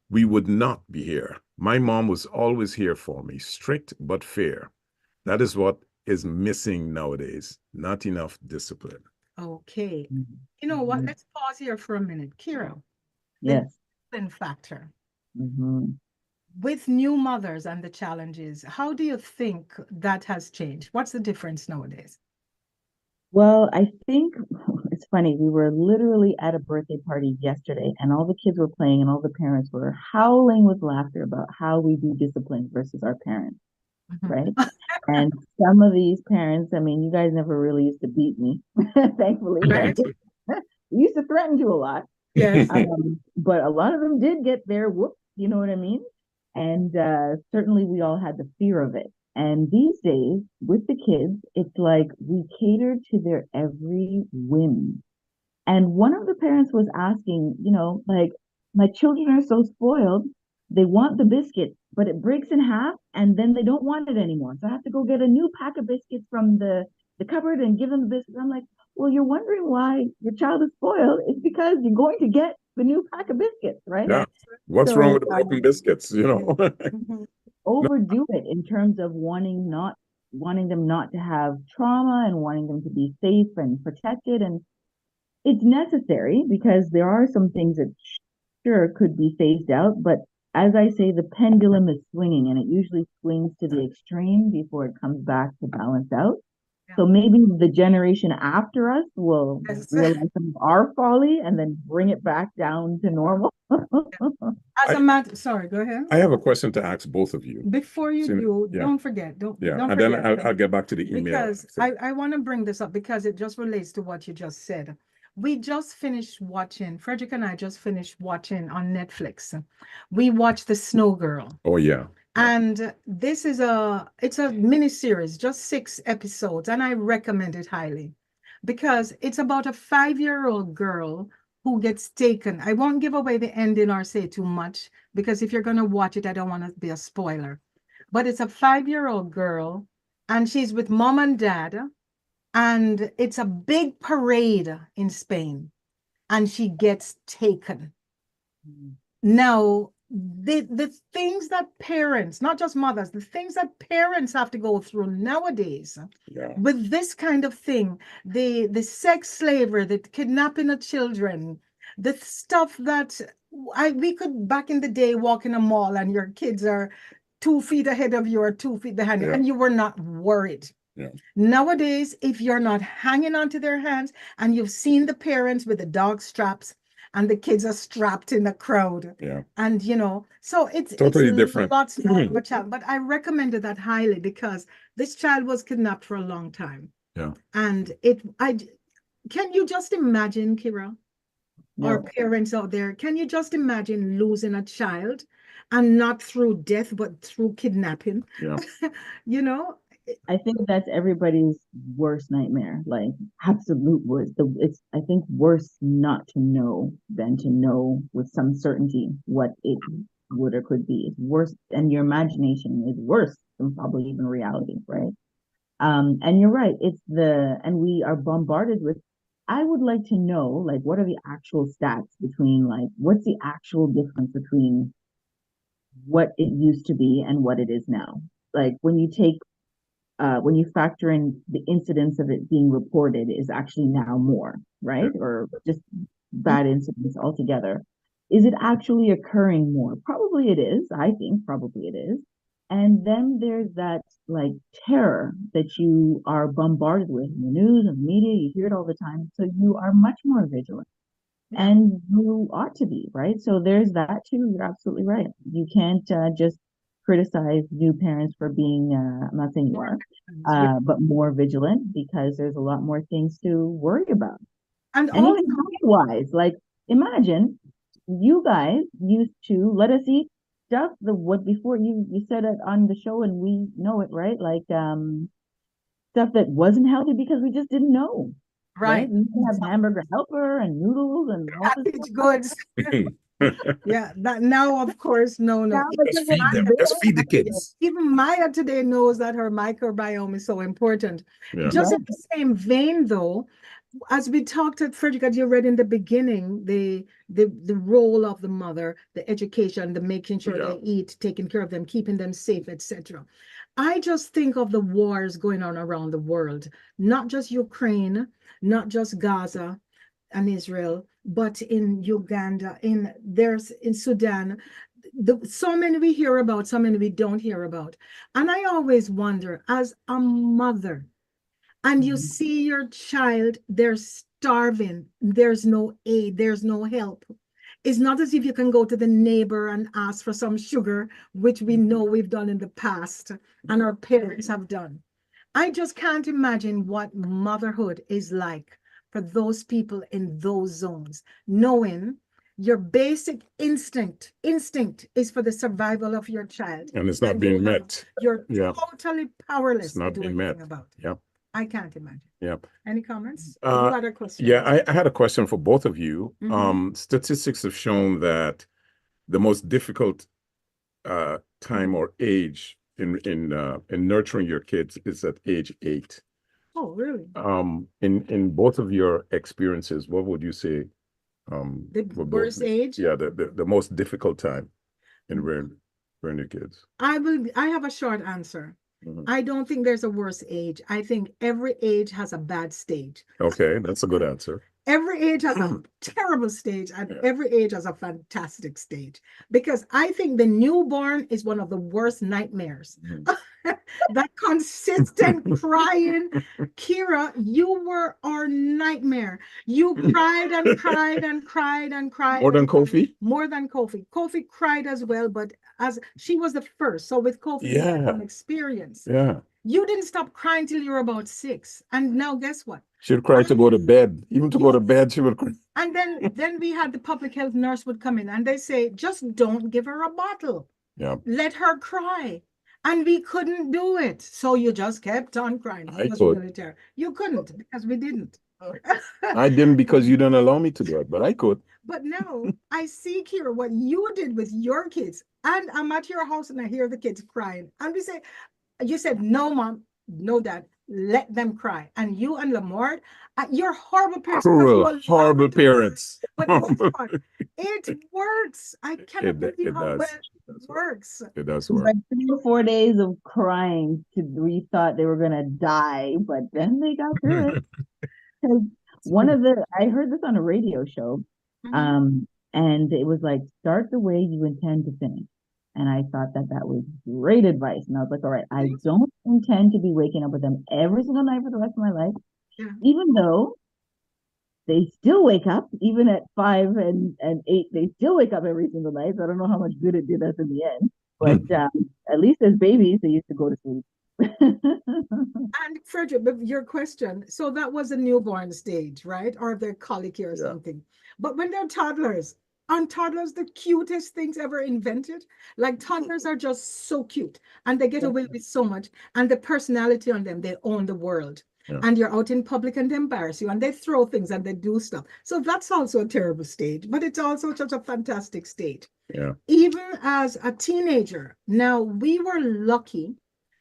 we would not be here. My mom was always here for me, strict but fair. That is what is missing nowadays. Not enough discipline. Okay. You know what? Let's pause here for a minute. Kira. Yes. The discipline factor. Mm-hmm. With new mothers and the challenges, how do you think that has changed? What's the difference nowadays? Well, I think it's funny. We were literally at a birthday party yesterday, and all the kids were playing, and all the parents were howling with laughter about how we do discipline versus our parents, right? And some of these parents, I mean, you guys never really used to beat me, thankfully. Right. We used to threatened to a lot. Yes. But a lot of them did get their whoop, you know what I mean? And certainly we all had the fear of it. And these days, with the kids, it's like we cater to their every whim. And one of the parents was asking, like, my children are so spoiled. They want the biscuit, but it breaks in half and then they don't want it anymore. So I have to go get a new pack of biscuits from the cupboard and give them the biscuits. I'm like, well, you're wondering why your child is spoiled. It's because you're going to get the new pack of biscuits, right? Yeah. What's So, wrong with the broken biscuits, Mhm. overdo it in terms of wanting them not to have trauma and wanting them to be safe and protected. And it's necessary because there are some things that sure could be phased out, but as I say, the pendulum is swinging and it usually swings to the extreme before it comes back to balance out. So maybe the generation after us will Yes. realize some of our folly and then bring it back down to normal. As a matter, sorry, go ahead. I have a question to ask both of you. Before you So, do, yeah. don't forget, don't Yeah, and forget. then I'll get back to the email. Because So, I want to bring this up because it just relates to what you just said. We just finished watching, Frederick and I just finished watching on Netflix. We watched The Snow Girl. oh yeah. And this is it's a mini series, just 6 episodes, and I recommend it highly because it's about a 5-year-old girl who gets taken. I won't give away the ending or say too much because if you're going to watch it, I don't want to be a spoiler. But it's a 5-year-old girl and she's with mom and dad, and it's a big parade in Spain, and she gets taken. Now, the things that parents, not just mothers, the things that parents have to go through nowadays Yeah. with this kind of thing, the sex slavery, the kidnapping of children, the stuff that we could back in the day walk in a mall and your kids are 2 feet ahead of you or 2 feet behind you, Yeah. and you were not worried. Yeah. Nowadays, if you're not hanging onto their hands and you've seen the parents with the dog straps and the kids are strapped in the crowd, Yeah. and so it's Totally different. lots more of a child. But I recommended that highly because this child was kidnapped for a long time. Yeah. And can you just imagine, Kira, or parents out there, can you just imagine losing a child, and not through death, but through kidnapping? Yeah. I think that's everybody's worst nightmare, like absolute worst. It's, I think, worse not to know than to know with some certainty what it would or could be. It's worse, and your imagination is worse than probably even reality, right? And you're right. And we are bombarded with. I would like to know, like, what are the actual stats between, like, what's the actual difference between what it used to be and what it is now? Like, when you factor in the incidence of it being reported is actually now more, right? Or just bad incidents altogether. Is it actually occurring more? Probably it is. I think probably it is. And then there's that, like, terror that you are bombarded with in the news and the media. You hear it all the time. So you are much more vigilant. And you ought to be, right? So there's that too. You're absolutely right. You can't just criticize new parents for being, I'm not saying you are, but more vigilant, because there's a lot more things to worry about. And And all even health-wise, like, imagine you guys used to let us eat stuff what before you said it on the show and we know it, right? Like stuff that wasn't healthy because we just didn't know. right. We used to have hamburger helper and noodles and all this Packaged stuff. goods. Yeah, that now, of course, no. Now it's Just feed them. Just feed the kids. Even Maya today knows that her microbiome is so important. Yeah. Just in the same vein, though, as we talked at Frederick, as you read in the beginning, the role of the mother, the education, the making sure Yeah. they eat, taking care of them, keeping them safe, etc. I just think of the wars going on around the world, not just Ukraine, not just Gaza and Israel, but in Uganda, in Sudan. So many we hear about, so many we don't hear about. And I always wonder, as a mother, and you see your child, they're starving, there's no aid, there's no help. It's not as if you can go to the neighbor and ask for some sugar, which we know we've done in the past and our parents have done. I just can't imagine what motherhood is like for those people in those zones, knowing your basic instinct is for the survival of your child. And it's not being met. You're Yeah. totally powerless It's not to do being anything met. about it. Yep. I can't imagine. Yep. Any comments? You Uh, had a question. Yeah, I had a question for both of you. Mhm. Statistics have shown that the most difficult time or age in nurturing your kids is at age 8. Oh, really? In both of your experiences, what would you say? The were worst age? Yeah, the most difficult time in rearing your kids. I have a short answer. Mhm. I don't think there's a worse age. I think every age has a bad stage. Okay, that's a good answer. Every age has a terrible stage, and Yeah. every age has a fantastic stage. Because I think the newborn is one of the worst nightmares. Mhm. That consistent crying, Kira, you were our nightmare. You cried and cried and cried and cried. More than Kofi? More than Kofi. Kofi cried as well, but as she was the first. So with Kofi, you had Yeah. some experience. Yeah. You didn't stop crying till you were about 6. And now guess what? She would cry to go to bed. Even to go to bed, she would cry. And then we had the public health nurse would come in and they say, just don't give her a bottle. Yeah. Let her cry. And we couldn't do it. So you just kept on crying. I It was could. really terrible. You couldn't because we didn't. I didn't because you didn't allow me to do it, but I could. But now I see, Kira, what you did with your kids. And I'm at your house and I hear the kids crying. And we say, you said, no, mom, no, dad, let them cry. And you and Lamar, you're horrible parents. Cruel, horrible parents. But guess what? It works. I cannot believe it how does. well it works. It does It was work. like 3 or 4 days of crying. We thought they were gonna die, but then they got through it. 'Cause I heard this on a radio show, Mhm. and it was like, start the way you intend to finish. And I thought that was great advice. And I was like, all right, I don't intend to be waking up with them every single night for the rest of my life, Yeah. even though they still wake up, even at 5 and 8, they still wake up every single night. So I don't know how much good it did us in the end. But at least as babies, they used to go to sleep. And Frederick, but your question, so that was a newborn stage, right? Or they're colicky or Yeah. something. But when they're toddlers, aren't toddlers the cutest things ever invented? Like toddlers are just so cute and they get away with so much. And the personality on them, they own the world. Yeah. And you're out in public and they embarrass you and they throw things and they do stuff. So that's also a terrible stage, but it's also such a fantastic stage. Yeah. Even as a teenager, now we were lucky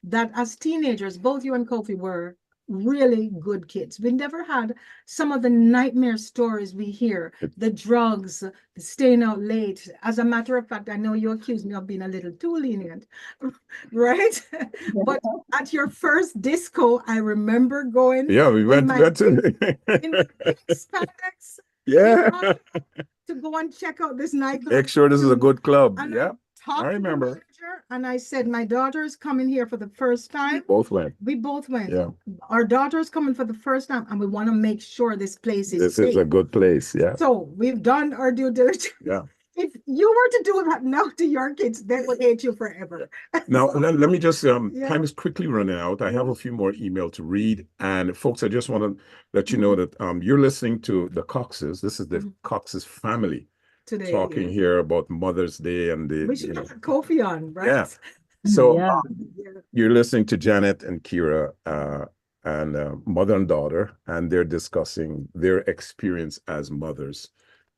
that as teenagers, both you and Kofi were really good kids. We never had some of the nightmare stories we hear, the drugs, the staying out late. As a matter of fact, I know you accuse me of being a little too lenient, right? But at your first disco, I remember going. Yeah, we went in to spandex. yeah. To go and check out this nightclub. Make sure this is a good club. And Yeah. I remember. To the manager and I said, my daughter's coming here for the first time. Both went. We both went. Yeah. Our daughter's coming for the first time, and we want to make sure this place is This safe. is a good place. Yeah. So we've done our due diligence. Yeah. If you were to do that now to your kids, they would hate you forever. Now, let me just, Yeah. time is quickly running out. I have a few more emails to read. And folks, I just want to let you know that you're listening to the Coxes. This is the Coxes family Today, talking yeah. here about Mother's Day and the, We should have Kofi on, right? Yeah. So Yeah. you're listening to Janet and Kira and mother and daughter, and they're discussing their experience as mothers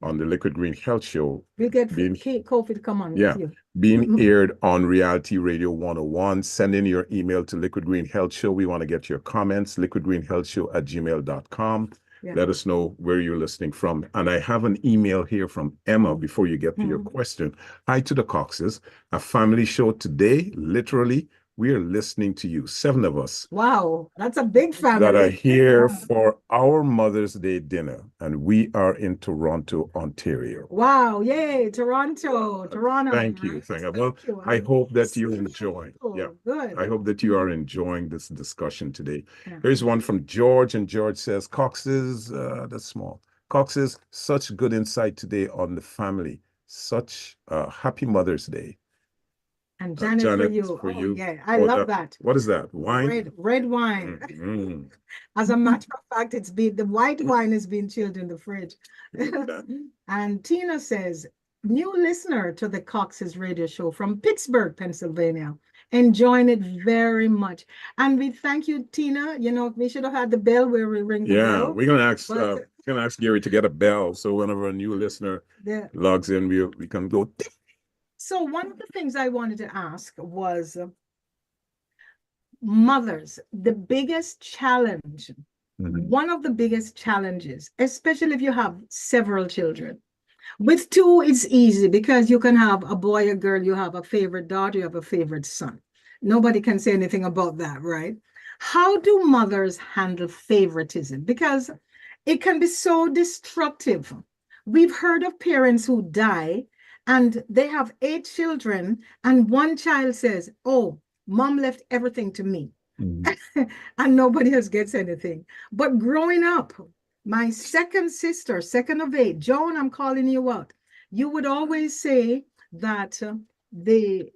on the Liquid Green Health Show. We'll get Being- Kofi to come on Yeah. with you. Being aired on Reality Radio 101. Send in your email to Liquid Green Health Show. We want to get your comments, liquidgreenhealthshow@gmail.com. Yeah. Let us know where you're listening from. And I have an email here from Emma before you get to your question. Hi to the Coxes, a family show today. Literally, we are listening to you, 7 of us Wow, that's a big family. that are here for our Mother's Day dinner. And we are in Toronto, Ontario. Wow, yay, Toronto. Thank you. Right? Thank you. Well, you. I hope that you're So enjoying. cool. Yeah. Good. I hope that you are enjoying this discussion today. Yeah. Here's one from George, and George says, Cox's, that's small. Cox's, such good insight today on the family. Such happy Mother's Day. And Janet, for Janet, you. for Oh, you. yeah, I Oh, love that. what is that? Wine? Red wine. Mm. As a matter of fact, the white wine has been chilled in the fridge. And Tina says, new listener to the Cox's radio show from Pittsburgh, Pennsylvania. Enjoying it very much. And we thank you, Tina. You know, we should have had the bell where we ring the Yeah, bell. we're But gonna ask Gary to get a bell so whenever a new listener the, logs in, we can go. so one of the things I wanted to ask was mothers, the biggest challenge, one of the biggest challenges, especially if you have several children. With two, it's easy because you can have a boy, a girl, you have a favorite daughter, you have a favorite son. Nobody can say anything about that, right? How do mothers handle favoritism? Because it can be so destructive. We've heard of parents who die and they have 8 children, and one child says, oh, mom left everything to me. And nobody else gets anything. But growing up, my second sister, second of 8, Joan, I'm calling you out. You would always say that the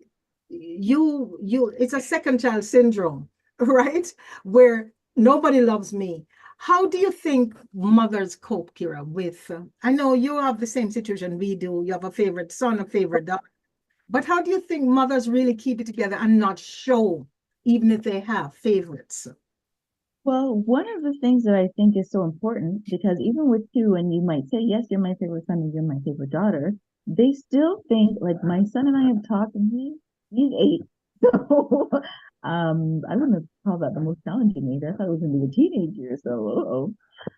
it's a second child syndrome, right? Where nobody loves me. How do you think mothers cope, Kira, with, I know you have the same situation we do. You have a favorite son, a favorite daughter. But how do you think mothers really keep it together and not show, even if they have favorites? Well, one of the things that I think is so important, because even with two, and you might say, yes, you're my favorite son and you're my favorite daughter, they still think, like my son and I have talked, and he's 8. So I wouldn't have called that the most challenging age. I thought it was gonna be a teenage year, so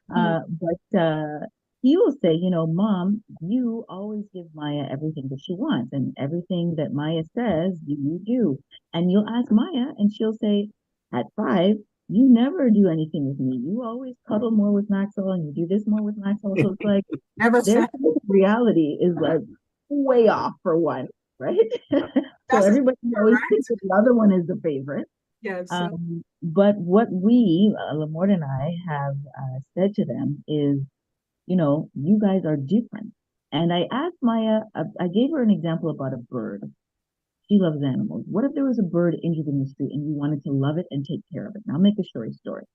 but he will say, Mom, you always give Maya everything that she wants, and everything that Maya says, you do. And you'll ask Maya, and she'll say, at 5, you never do anything with me. You always cuddle more with Maxwell, and you do this more with Maxwell. So it's like their reality is like way off for one, right? So everybody always thinks that the other one is the favorite. Yes. But what we, Lamort and I, have said to them is, you guys are different. And I asked Maya, I gave her an example about a bird. She loves animals. What if there was a bird injured in the street and you wanted to love it and take care of it? Now, I'll make the story short.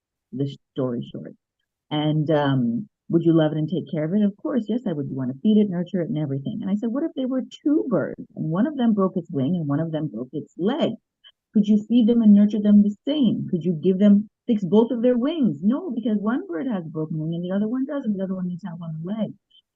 And would you love it and take care of it? Of course, yes, I would. You want to feed it, nurture it, and everything. And I said, what if there were 2 birds and one of them broke its wing and one of them broke its leg? Could you feed them and nurture them the same? Could you fix both of their wings? No, because one bird has a broken wing and the other one doesn't. The other one needs help on the leg.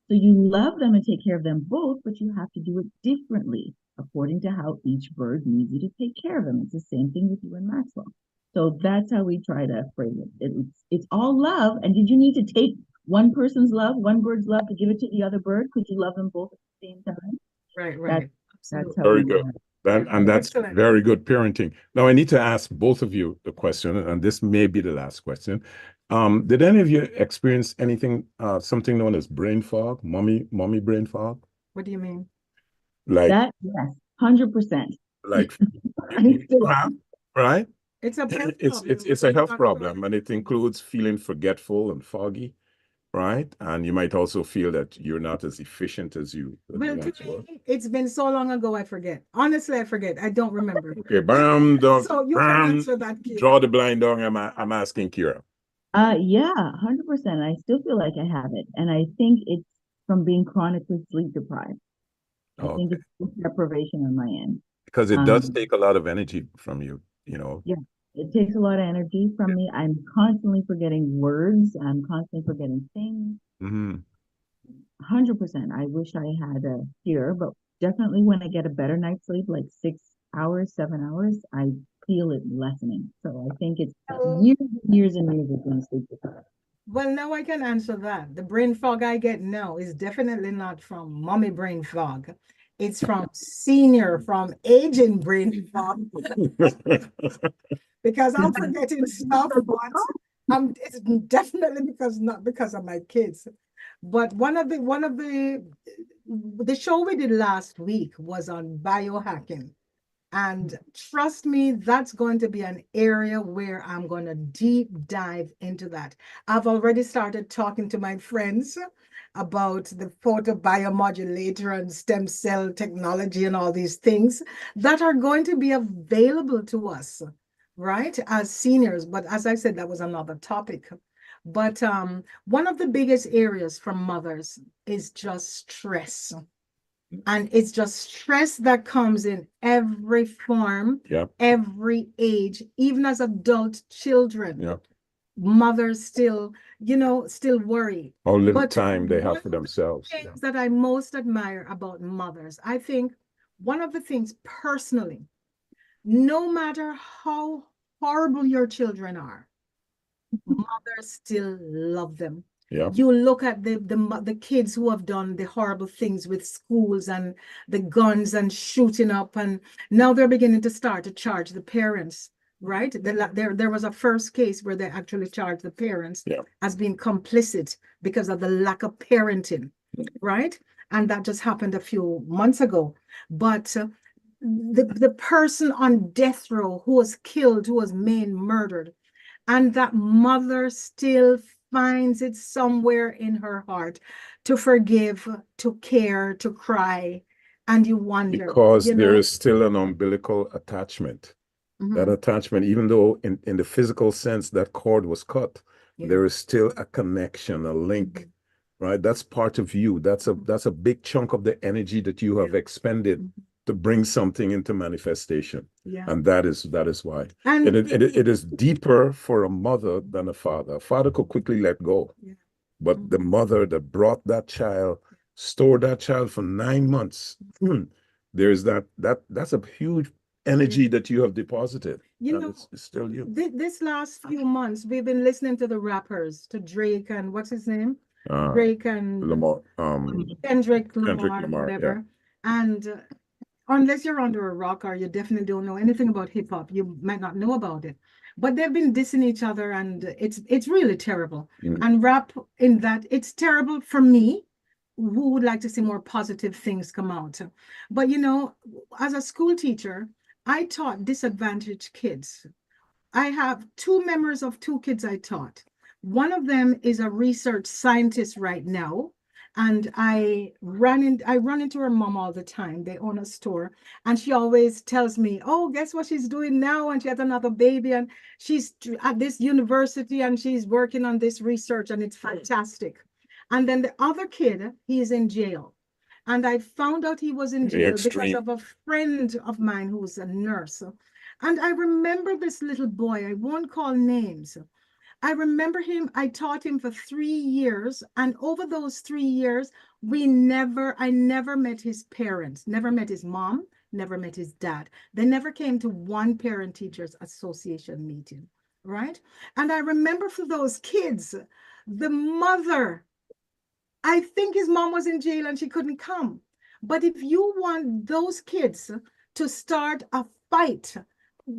So you love them and take care of them both, but you have to do it differently according to how each bird needs you to take care of them. It's the same thing with you and Maxwell. So that's how we try to frame it. It's all love. And did you need to take one person's love, one bird's love, to give it to the other bird? Could you love them both at the same time? Right. That's how Very we good. That's Excellent. very good parenting. Now I need to ask both of you the question, and this may be the last question. Did any of you experience anything, something known as brain fog, mommy brain fog? What do you mean? Like that, yes, 100%. like I still have, right? It's a health It's a health problem, and it includes feeling forgetful and foggy, right? And you might also feel that you're not as efficient as you Well, once to were. me, it's been so long ago, I forget. Honestly, I forget. I don't remember. Okay, bam, dog, So you can bam, answer that, Kira. draw the blind dog. I'm asking Kira. Yeah, 100%. I still feel like I have it. And I think it's from being chronically sleep deprived. I think it's sleep deprivation on my end. Because it does take a lot of energy from you, Yeah, it takes a lot of energy from me. I'm constantly forgetting words. I'm constantly forgetting things. 100%. I wish I had a cure, but definitely when I get a better night's sleep, like 6 hours, 7 hours, I feel it lessening. So I think it's years and years of being sleep deprived. Well, now I can answer that. The brain fog I get now is definitely not from mommy brain fog. It's from aging brain fog. Because I'm forgetting stuff, but it's definitely not because of my kids. But one of the show we did last week was on biohacking. And trust me, that's going to be an area where I'm going to deep dive into that. I've already started talking to my friends about the photobiomodulator and stem cell technology and all these things that are going to be available to us, right, as seniors. But as I said, that was another topic. But one of the biggest areas for mothers is just stress. And it's just stress that comes in every form, Yeah. every age, even as adult children. Yeah. Mothers still, still worry. How little But time they one have of for the themselves. Yeah. things that I most admire about mothers, I think one of the things personally, no matter how horrible your children are, mothers still love them. Yeah. You look at the kids who have done the horrible things with schools and the guns and shooting up, and now they're beginning to start to charge the parents, right? There was a first case where they actually charged the parents Yeah. as being complicit because of the lack of parenting, right? And that just happened a few months ago. But the person on death row who was killed, who was maimed, murdered, and that mother still finds it somewhere in her heart to forgive, to care, to cry. And you wonder, Because there is still an umbilical attachment. That Mhm. attachment, even though in the physical sense that cord was cut, Yeah. there is still a connection, a link, right? That's part of you. That's a big chunk of the energy that you have expended to bring something into manifestation. Yeah. And that is why. And It is deeper for a mother than a father. A father could quickly let go. Yeah. But the mother that brought that child, stored that child for 9 months, there's that's a huge energy that you have deposited. It's still you. This last few months, we've been listening to the rappers, to Drake and what's his name? Uh, Drake and Lamar, Kendrick Kendrick Lamar, Lamar, whatever. And unless you're under a rock or you definitely don't know anything about hip hop, you might not know about it. But they've been dissing each other, and it's really terrible. And rap in that, it's terrible for me, who would like to see more positive things come out. But as a school teacher, I taught disadvantaged kids. I have two members of two kids I taught. One of them is a research scientist right now. And I run into her mom all the time. They own a store. And she always tells me, oh, guess what she's doing now? And she has another baby. And she's at this university and she's working on this research. And it's fantastic. And then the other kid, he's in jail. And I found out he was in jail because of a friend of mine who's a nurse. And I remember this little boy, I won't call names. I remember him, I taught him for 3 years. And over those 3 years, I never met his parents, never met his mom, never met his dad. They never came to one parent teachers association meeting, right? And I remember for those kids, the mother, I think his mom was in jail and she couldn't come. But if you want those kids to start a fight,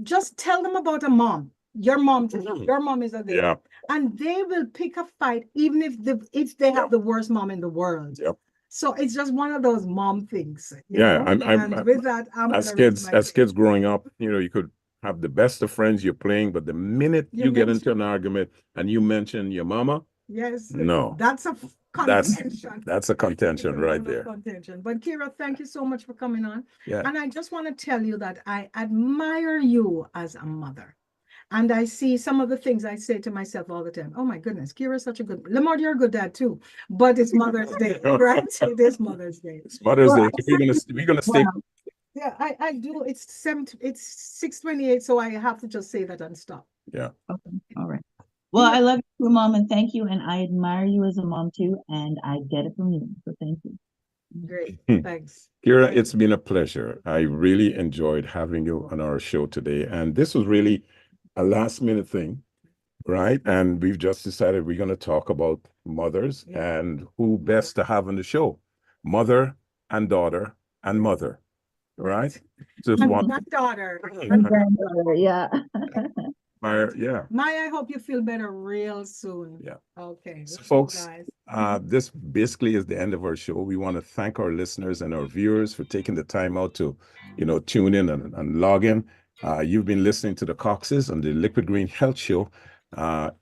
just tell them about a mom. Your mom is a there. Yeah. And they will pick a fight, even if they have the worst mom in the world. Yep. So it's just one of those mom things. And with that, as kids growing up, you could have the best of friends, you're playing, but the minute you get into an argument and you mention your mama, yes, no, that's a contention. That's a contention right there. Contention. But Kira, thank you so much for coming on. Yeah. And I just want to tell you that I admire you as a mother. And I see some of the things I say to myself all the time. Oh my goodness, Kira's such a good, Lamar, you're a good dad too. But it's Mother's Day, right? It is Mother's Day. It's Mother's Day. We're gonna stay. Yeah, I do. It's 6:28, so I have to just say that and stop. Yeah. Okay. All right. Well, I love you, Mom, and thank you. And I admire you as a mom too. And I get it from you. So thank you. Great. Thanks. Kira, it's been a pleasure. I really enjoyed having you on our show today. And this was really a last minute thing, right? And we've just decided we're going to talk about mothers and who best to have on the show. Mother and daughter and mother, right? Just And one. my daughter. Yeah. Yeah. Maya, I hope you feel better real soon. Yeah. Okay. So folks, this basically is the end of our show. We want to thank our listeners and our viewers for taking the time out to, tune in and log in. You've been listening to the Coxes on the Liquid Green Health Show,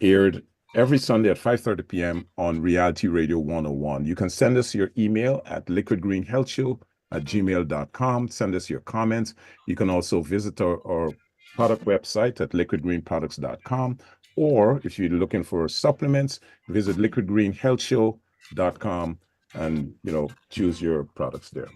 aired every Sunday at 5:30 p.m. on Reality Radio 101. You can send us your email at liquidgreenhealthshow@gmail.com. Send us your comments. You can also visit our product website at liquidgreenproducts.com. Or if you're looking for supplements, visit liquidgreenhealthshow.com and choose your products there.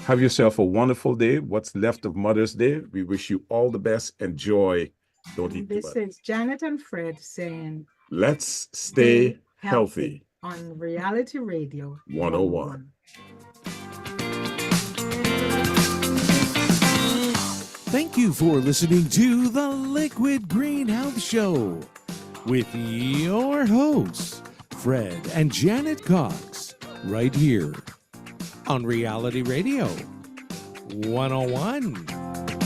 Have yourself a wonderful day. What's left of Mother's Day. We wish you all the best. Enjoy. Don't eat too This much. is Janet and Fred saying, Let's stay healthy. on Reality Radio 101. Thank you for listening to the Liquid Green Health Show with your hosts, Fred and Janet Cox, right here on Reality Radio 101.